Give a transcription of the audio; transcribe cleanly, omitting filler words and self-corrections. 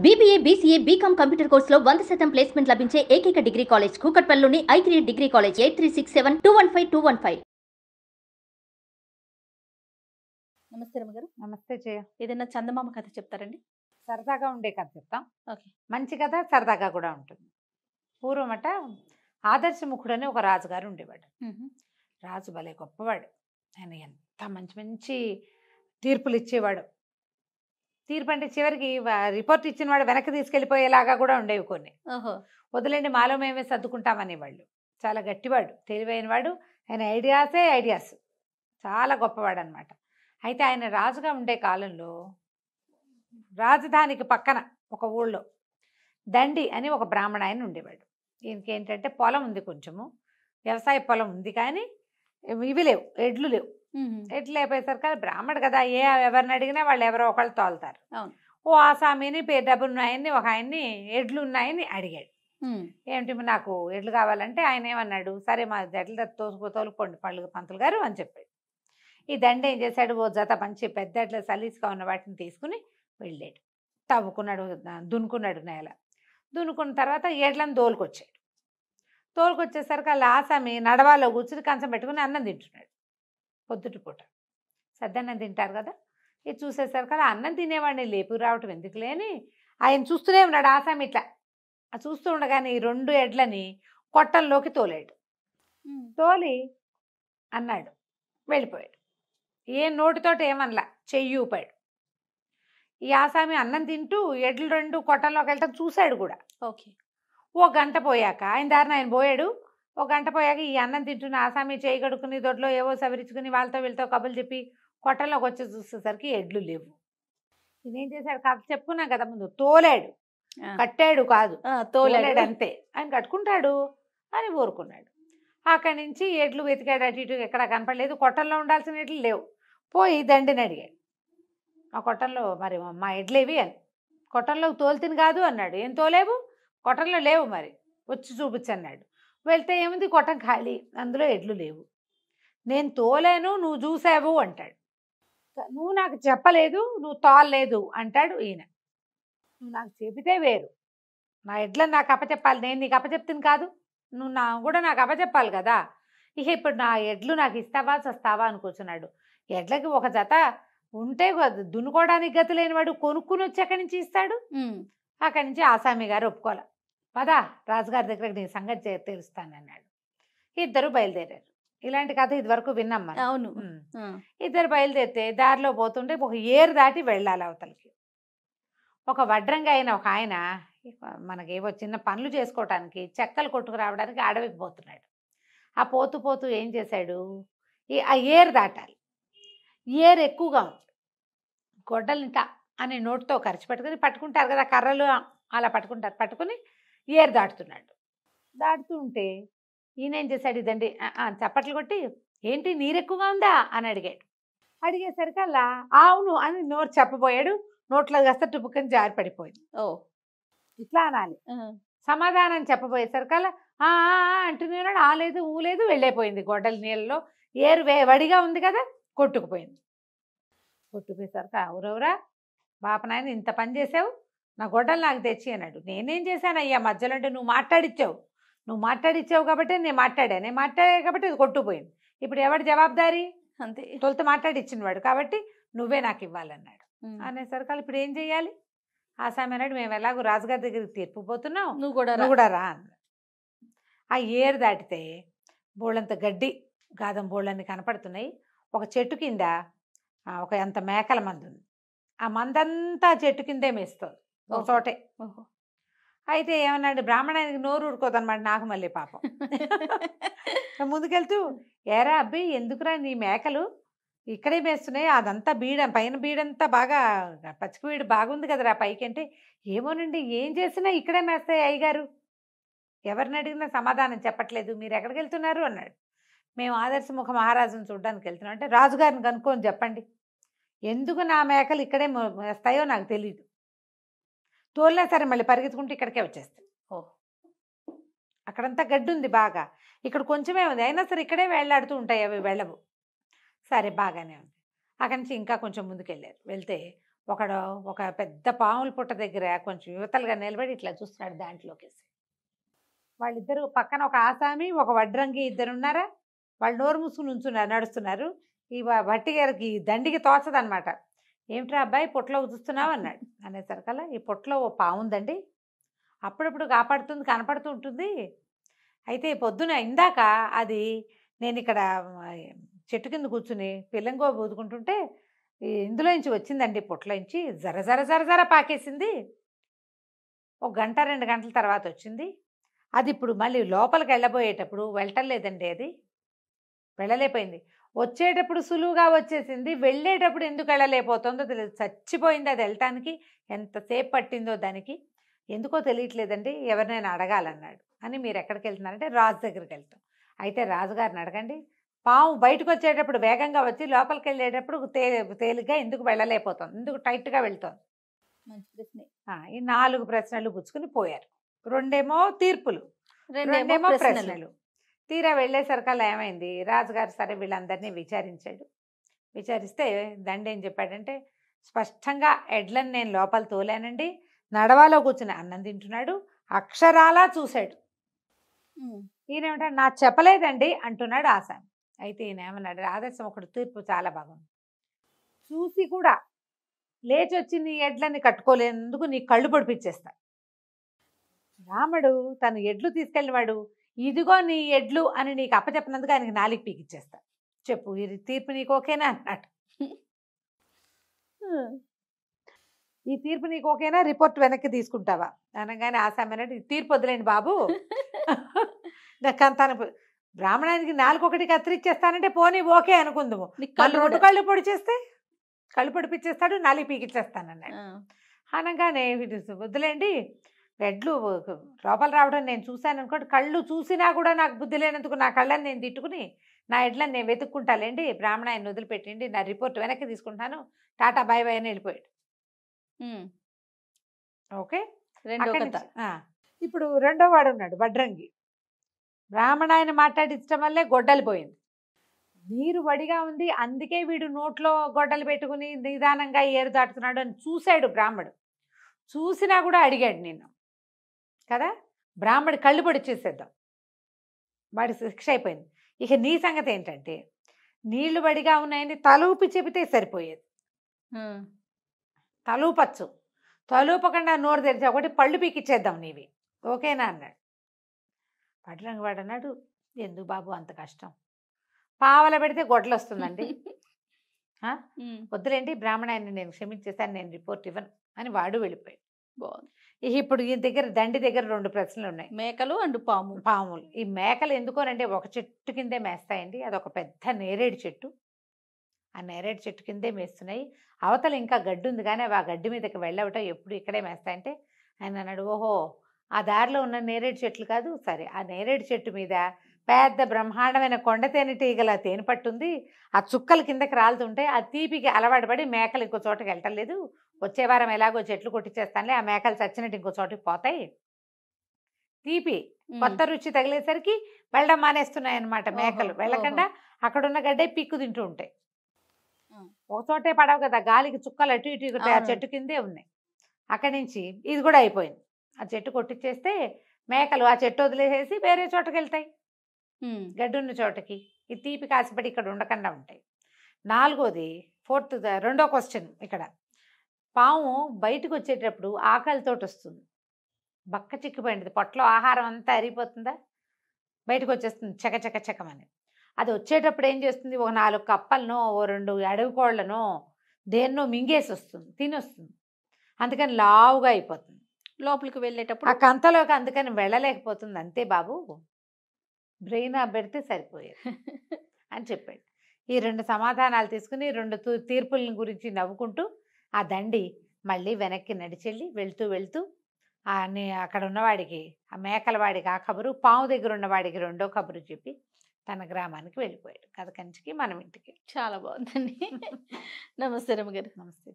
BBA, BCA, BCom computer కోర్సులో 100% placement లభించే ఏకైక డిగ్రీ కాలేజ్ కూకట్పల్లిలోని i3 డిగ్రీ కాలేజ్ 8367215215. నమస్తే రమగారు. నమస్తే జయ. ఏదైనా చందమామ కథ చెప్తారండి? సరదాగా ఉండే కథ చెప్తాం. ఓకే. మంచి కథ సరదాగా కూడా ఉంటుంది. పూర్వమట ఆదర్శముఖుడు అని ఒక రాజుగారు ఉండేవాడు. రాజు భలే గొప్పవాడు. ఆయన ఎంత మంచి మంచి తీర్పులు ఇచ్చేవాడు. తీర్పు అంటే చివరికి రిపోర్ట్ ఇచ్చిన వాడు వెనక్కి తీసుకెళ్ళిపోయేలాగా కూడా ఉండేవి కొన్ని. ఓహో. వదిలేండి మాలో మేమే సర్దుకుంటామనేవాళ్ళు. చాలా గట్టివాడు, తెలివైన వాడు. ఆయన ఐడియాస్ చాలా గొప్పవాడు అనమాట. అయితే ఆయన రాజుగా ఉండే కాలంలో రాజధానికి పక్కన ఒక ఊళ్ళో దండి అని ఒక బ్రాహ్మణ ఆయన ఉండేవాడు. ఈయనకి ఏంటంటే పొలం ఉంది, కొంచెము వ్యవసాయ పొలం ఉంది, కానీ ఇవి లేవు, ఎడ్లు లేవు. ఎడ్లు లేకపోయేసరికి బ్రాహ్మడు కదా, ఎవరిని అడిగినా వాళ్ళు ఎవరో ఒకళ్ళు తోలుతారు. ఓ ఆసామిని డబ్బులున్నాయని ఒక ఆయన్ని ఎడ్లు ఉన్నాయని అడిగాడు. ఏమిటి నాకు ఎడ్లు కావాలంటే ఆయన ఏమన్నాడు, సరే మా ఎడ్ల తోలుకోండి పంతులు గారు అని చెప్పాడు. ఈ దండ ఏం చేశాడు, ఓ జత మంచి పెద్ద ఎడ్ల సలీసుగా ఉన్న వాటిని తీసుకుని వెళ్ళాడు. తవ్వుకున్నాడు, దున్నుకున్నాడు నేల. దున్నుకున్న తర్వాత ఎడ్లను తోలుకొచ్చేసరికి వాళ్ళ ఆసామి నడవాలో కూర్చుని కంచం పెట్టుకుని అన్నం తింటున్నాడు. పొద్దుటి పూట సద్దన్నం తింటారు కదా. ఇది చూసేసరికి అలా అన్నం తినేవాడిని లేపు రావటం ఎందుకు లేని ఆయన చూస్తూనే ఉన్నాడు. ఆసామి ఇట్లా చూస్తూ ఉండగానే ఈ 2 ఎడ్లని కొట్టంలోకి తోలాడు. తోలి అన్నాడు, వెళ్ళిపోయాడు. ఏ నోటితోటి ఏమనలా, చెయ్యి ఊపాడు. ఈ ఆసామి అన్నం తింటూ ఎడ్లు 2 కొట్టంలోకి వెళ్ళటం చూశాడు కూడా. ఓకే. ఓ గంట పోయాక ఆయన దారిన ఆయన పోయాడు. ఒక గంట పోయాక ఈ అన్నం తింటున్న ఆసామి చేయి కడుక్కుని దొడ్లో ఏవో సవరించుకుని వీళ్ళతో కబుర్లు చెప్పి కొట్టంలోకి వచ్చి చూసేసరికి ఎడ్లు లేవు. ఇదేం చేశాడు, కథ చెప్పుకున్నాం కదా ముందు, తోలాడు, కట్టాడు కాదు, తోలాడు అంతే. ఆయన కట్టుకుంటాడు అని ఊరుకున్నాడు. అక్కడి నుంచి ఎడ్లు వెతికాడు, అటు ఇటు ఎక్కడ కనపడలేదు. కొట్టంలో ఉండాల్సిన ఎడ్లు లేవు. పోయి దండిని అడిగాడు, ఆ కొట్టంలో మరి మా ఎడ్లేవి అని. కొట్టంలోకి తోలుతిని కాదు అన్నాడు. ఏం తోలేవు, కొట్టంలో లేవు, మరి వచ్చి చూపించు అన్నాడు. వెళ్తే ఏముంది, కొట్టం ఖాళీ, అందులో ఎడ్లు లేవు. నేను తోలేను, నువ్వు చూసావు అంటాడు. నువ్వు నాకు చెప్పలేదు, నువ్వు తోలలేదు అంటాడు ఈయన. నువ్వు నాకు చెబితే వేరు, నా ఎడ్లను నాకు అప్పచెప్పాలి, నేను నీకు అప్పచెప్తాను కాదు, నువ్వు కూడా నాకు అప్పచెప్పాలి కదా. ఇక ఇప్పుడు నా ఎడ్లు నాకు ఇస్తావా చస్తావా అని కూర్చున్నాడు. ఎడ్లకి ఒక జత ఉంటే దున్నుకోవడానికి గతి లేనివాడు కొనుక్కుని వచ్చి అక్కడి నుంచి ఇస్తాడు. అక్కడి నుంచి ఆసామి గారు ఒప్పుకోలే. పదా రాజుగారి దగ్గరకు నీ సంగతి తెలుస్తానన్నాడు. ఇద్దరు బయలుదేరారు. ఇలాంటి కథ ఇదివరకు విన్నాం మనం. అవును. ఇద్దరు బయలుదేరితే దారిలో పోతుంటే ఒక ఏరు దాటి వెళ్ళాలి అవతలకి. ఒక వడ్రంగా అయిన ఒక ఆయన మనకేవో చిన్న పనులు చేసుకోవటానికి చెక్కలు కొట్టుకు రావడానికి అడవికి పోతున్నాడు. ఆ పోతూ ఏం చేశాడు, ఆ ఏరు దాటాలి. ఏరు ఎక్కువగా ఉంది. గొడ్డలింట అని నోటితో ఖర్చు పట్టుకుంటారు కదా కర్రలు, అలా పట్టుకుని ఏరు దాటుతూ ఉంటే ఈయన ఏం చేశాడు, ఇదండి చప్పట్లు కొట్టి ఏంటి నీరు ఎక్కువగా ఉందా అని అడిగాడు. అడిగేసరికి అలా అవును అని నోరు చెప్పబోయాడు. నోట్లో కాస్త టుపుక్కని జారి పడిపోయింది. ఓ ఇట్లా అనాలి. సమాధానం చెప్పబోయేసరికి అలా అంటున్నాడు. ఆలేదు ఊలేదు వెళ్ళైపోయింది. గొడ్డలి నీళ్ళలో ఏరు వడిగా ఉంది కదా, కొట్టుకుపోయేసరికి ఊరవురా బాపనాయన ఇంత పని చేసావు, నా గొడ్డలు నాకు తెచ్చి అన్నాడు. నేనేం చేశానయ్యా మధ్యలో అంటే నువ్వు మాట్లాడిచ్చావు కాబట్టి నేను మాట్లాడా కాబట్టి అది కొట్టుకుపోయింది. ఇప్పుడు ఎవడు జవాబుదారీ, అంతే, తొలుత మాట్లాడిచ్చిన వాడు కాబట్టి నువ్వే నాకు ఇవ్వాలన్నాడు. అనేసరికి ఇప్పుడు ఏం చెయ్యాలి, ఆసామి అన్నాడు మేము ఎలాగో రాజుగారి దగ్గరికి తీర్పు పోతున్నావు, నువ్వు కూడా రా అన్నాడు. ఆ ఏరు దాటితే బోళ్ళంత గడ్డి గాదం బోళ్ళని కనపడుతున్నాయి. ఒక చెట్టు కింద ఒక అంత మేకల మందు ఉంది. ఆ మందంతా చెట్టు కిందే మేస్తుంది ఒక చోటే. అయితే ఏమన్నాడు, బ్రాహ్మణానికి నోరు ఊరుకోదన్నమాట. నాకు మళ్ళీ పాపం ముందుకెళ్తూ ఏరా అబ్బి ఎందుకురా నీ మేకలు ఇక్కడే మేస్తున్నాయి, అదంతా పైన బీడంతా బాగా పచ్చిక బీడు బాగుంది కదరా పైకి అంటే, ఏమోనండి ఏం చేసినా ఇక్కడే మేస్తాయి అయ్యగారు, ఎవరిని అడిగినా సమాధానం చెప్పట్లేదు, మీరు ఎక్కడికి వెళ్తున్నారు అన్నాడు. మేము ఆదర్శముఖ మహారాజును చూడడానికి వెళ్తున్నాం అంటే, రాజుగారిని కనుక్కొని చెప్పండి, ఎందుకు నా మేకలు ఇక్కడే మేస్తాయో నాకు తెలియదు, తోలినా సరే మళ్ళీ పరిగెత్తుకుంటూ ఇక్కడికే వచ్చేస్తాయి. అక్కడంతా గడ్డి ఉంది బాగా, ఇక్కడ కొంచెమే ఉంది, అయినా సరే ఇక్కడే వెళ్ళాడుతూ ఉంటాయి, అవి వెళ్ళవు. సరే బాగానే ఉంది. అక్కడి నుంచి ఇంకా కొంచెం ముందుకెళ్ళారు. వెళ్తే ఒకడు ఒక పెద్ద పాముల పుట్ట దగ్గర కొంచెం యువతలుగా నిలబడి ఇట్లా చూస్తున్నాడు దాంట్లోకేసి. వాళ్ళిద్దరు పక్కన ఒక ఆసామి ఒక వడ్రంగి ఇద్దరు ఉన్నారా, వాళ్ళు నోరు మూసుకుని ఉంచున్నారు నడుస్తున్నారు. ఈ భట్టి గారికి దండికి తోచదనమాట. ఏమిట్రా అబ్బాయి పుట్టలో చూస్తున్నావు అన్నాడు. అనేసరికల్లా ఈ పుట్టలో ఓ పాము ఉందండి, అప్పుడప్పుడు కాపాడుతుంది కనపడుతూ ఉంటుంది. అయితే పొద్దున ఇందాక అది నేను ఇక్కడ చెట్టు కింద కూర్చుని పిల్లంగో బూదుకుంటుంటే ఇందులో నుంచి వచ్చిందండి, పుట్టలో నుంచి జర జర జర జర పాకేసింది. ఒక గంట 2 గంటల తర్వాత వచ్చింది. అది ఇప్పుడు మళ్ళీ లోపలికి వెళ్ళబోయేటప్పుడు వెళ్ళటం లేదండి, అది వెళ్ళలేకపోయింది. వచ్చేటప్పుడు సులువుగా వచ్చేసింది, వెళ్ళేటప్పుడు ఎందుకు వెళ్ళలేకపోతుందో తెలియదు. చచ్చిపోయింది అది వెళ్ళటానికి, ఎంతసేపు పట్టిందో దానికి ఎందుకో తెలియట్లేదండి, ఎవరినైనా అడగాలన్నాడు. అని మీరు ఎక్కడికి వెళ్తున్నారంటే రాజు దగ్గరికి వెళ్తాం. అయితే రాజుగారిని అడగండి, పాము బయటకు వచ్చేటప్పుడు వేగంగా వచ్చి లోపలికి వెళ్ళేటప్పుడు తేలిగ్గా ఎందుకు వెళ్ళలేకపోతుంది, ఎందుకు టైట్గా వెళ్తుంది. మంచి ప్రశ్నే. ఈ 4 ప్రశ్నలు పుచ్చుకుని పోయారు. 2 తీర్పులు, 2 ప్రశ్నలు. తీరా వెళ్ళేసరికల్లా ఏమైంది, రాజుగారు సరే వీళ్ళందరినీ విచారించాడు. విచారిస్తే దండ ఏం చెప్పాడంటే, స్పష్టంగా ఎడ్లను నేను లోపల తోలానండి, నడవాలో కూర్చుని అన్నం తింటున్నాడు, అక్షరాలా చూశాడు. ఈయనేమంటాడు, నాకు చెప్పలేదండి అంటున్నాడు ఆసామి. అయితే ఈయన ఏమన్నాడు, ఆదర్శం ఒకటి తీర్పు చాలా బాగుంది, చూసి కూడా లేచి వచ్చి నీ ఎడ్లని కట్టుకోలేనందుకు నీ కళ్ళు పొడిపించేస్తా. రాముడు తను ఎడ్లు తీసుకెళ్ళినవాడు, ఇదిగో నీ ఎడ్లు అని నీకు అప్పచెప్పినందుకు ఆయనకి 4 పీకిచ్చేస్తా, చెప్పు ఈ తీర్పు నీకు ఓకేనా అన్నాడు. ఈ తీర్పు నీకు ఓకేనా, రిపోర్ట్ వెనక్కి తీసుకుంటావా అనగానే ఆసామి అన్నాడు, ఈ తీర్పు వదిలేండి బాబు, నాకు అంత బ్రాహ్మణానికి 4 కత్తిరిచ్చేస్తానంటే పోనీ ఓకే అనుకుందాము, వాళ్ళు 2 కళ్ళు పొడి చేస్తే కళ్ళు పొడిపించేస్తాడు, 4 పీకిచ్చేస్తానన్నాడు. అనగానే వద్దులేండి, ఎడ్లు లోపల రావడం నేను చూశాను అనుకోండి, కళ్ళు చూసినా కూడా నాకు బుద్ధి లేనందుకు నా కళ్ళని నేను తిట్టుకుని నా ఎడ్లని నేను వెతుక్కుంటాలేండి, బ్రాహ్మణ ఆయన వదిలిపెట్టండి, నా రిపోర్ట్ వెనక్కి తీసుకుంటాను, టాటా బాయ్ బాయ్ అని వెళ్ళిపోయాడు. ఓకే, ఇప్పుడు 2వ వాడు ఉన్నాడు వడ్రంగి. బ్రాహ్మణ ఆయన మాట్లాడించడం వల్లే గొడ్డలి పోయింది, నీరు వడిగా ఉంది, అందుకే వీడు నోట్లో గొడ్డలు పెట్టుకుని నిదానంగా ఏరు దాటుతున్నాడు అని చూశాడు బ్రాహ్మడు. చూసినా కూడా అడిగాడు నేను కదా, బ్రాహ్మడి కళ్ళు పొడిచేసేద్దాం, వాడి శిక్ష అయిపోయింది. ఇక నీ సంగతి ఏంటంటే, నీళ్లు వడిగా ఉన్నాయని తలూపి చెబితే సరిపోయేది, తలూపచ్చు, తలూపకుండా నోరు తెరిచి ఒకటి పళ్ళు పీకిచ్చేద్దాం నీవి, ఓకేనా అన్నాడు. వడ్రంగి వాడు అన్నాడు, ఎందుకు బాబు అంత కష్టం, పావల పెడితే గొడ్డలు వస్తుందండి, వద్దులేంటి బ్రాహ్మణ ఆయన నేను క్షమించేస్తాను, నేను రిపోర్ట్ ఇవ్వను అని వాడు వెళ్ళిపోయాడు. ఇప్పుడు ఈ దగ్గర దండి దగ్గర 2 ప్రశ్నలు ఉన్నాయి, మేకలు అండ్ పాములు. ఈ మేకలు ఎందుకోనంటే ఒక చెట్టు కిందే మేస్తాయండి, అదొక పెద్ద నేరేడు చెట్టు, ఆ నేరేడు చెట్టు కిందే మేస్తున్నాయి, అవతల ఇంకా గడ్డి ఉంది కానీ ఆ గడ్డి మీదకి వెళ్ళవటం ఎప్పుడు ఇక్కడే మేస్తాయంటే ఆయన అన్నాడు, ఓహో ఆ దారిలో ఉన్న నేరేడు చెట్లు కాదు, సరే ఆ నేరేడు చెట్టు మీద పెద్ద బ్రహ్మాండమైన కొండ తేనెటీగల తేనె పట్టుంది, ఆ చుక్కలు కిందకి రాలుతుంటే ఆ తీపికి అలవాటు పడి మేకలు ఇంకో చోటకి వెళ్ళటం లేదు, వచ్చే వారం ఎలాగో చెట్లు కొట్టించేస్తానులే, ఆ మేకలు చచ్చినట్టు ఇంకో చోటుకి పోతాయి, తీపి కొత్త రుచి తగిలేసరికి వెళ్ళడం మానేస్తున్నాయి అన్నమాట మేకలు, వెళ్ళకుండా అక్కడున్న గడ్డే పిక్కు తింటూ ఉంటాయి. ఒక చోటే పడవు కదా, గాలికి చుక్కలు అటు ఇటు ఆ చెట్టు కిందే ఉన్నాయి. అక్కడి నుంచి ఇది కూడా అయిపోయింది, ఆ చెట్టు కొట్టించేస్తే మేకలు ఆ చెట్టు వదిలేసేసి వేరే చోటకి వెళ్తాయి, గడ్డున్న చోటకి, ఈ తీపి కాసిపడి ఇక్కడ ఉండకుండా ఉంటాయి. 4వది 2వ క్వశ్చన్, ఇక్కడ పాము బయటకు వచ్చేటప్పుడు ఆకలితో వస్తుంది, బక్క చిక్కిపోయింది, పొట్టలో ఆహారం అంతా అరిగిపోతుందా, బయటకు వచ్చేస్తుంది చకచక చకమని. అది వచ్చేటప్పుడు ఏం చేస్తుంది, ఒక 4 కప్పలనో ఓ 2 అడవి కోళ్లనో దేన్నో మింగేసి వస్తుంది, తినొస్తుంది, అందుకని లావుగా అయిపోతుంది, లోపలికి వెళ్ళేటప్పుడు ఆ కంతలోకి అందుకని వెళ్ళలేకపోతుంది, అంతే బాబు బ్రెయిన్ పెడితే సరిపోయేది అని చెప్పాడు. ఈ 2 సమాధానాలు తీసుకుని 2 తీర్పుల గురించి నవ్వుకుంటూ ఆ దండి మళ్ళీ వెనక్కి నడిచెళ్ళి వెళ్తూ అక్కడ ఉన్నవాడికి, ఆ మేకల వాడికి ఆ కబురు, పాము దగ్గర ఉన్నవాడికి 2వ కబురు చెప్పి తన గ్రామానికి వెళ్ళిపోయాడు. కథ కంచికి మనం ఇంటికి. చాలా బాగుందండి. నమస్తే రమ్మగారు. నమస్తే.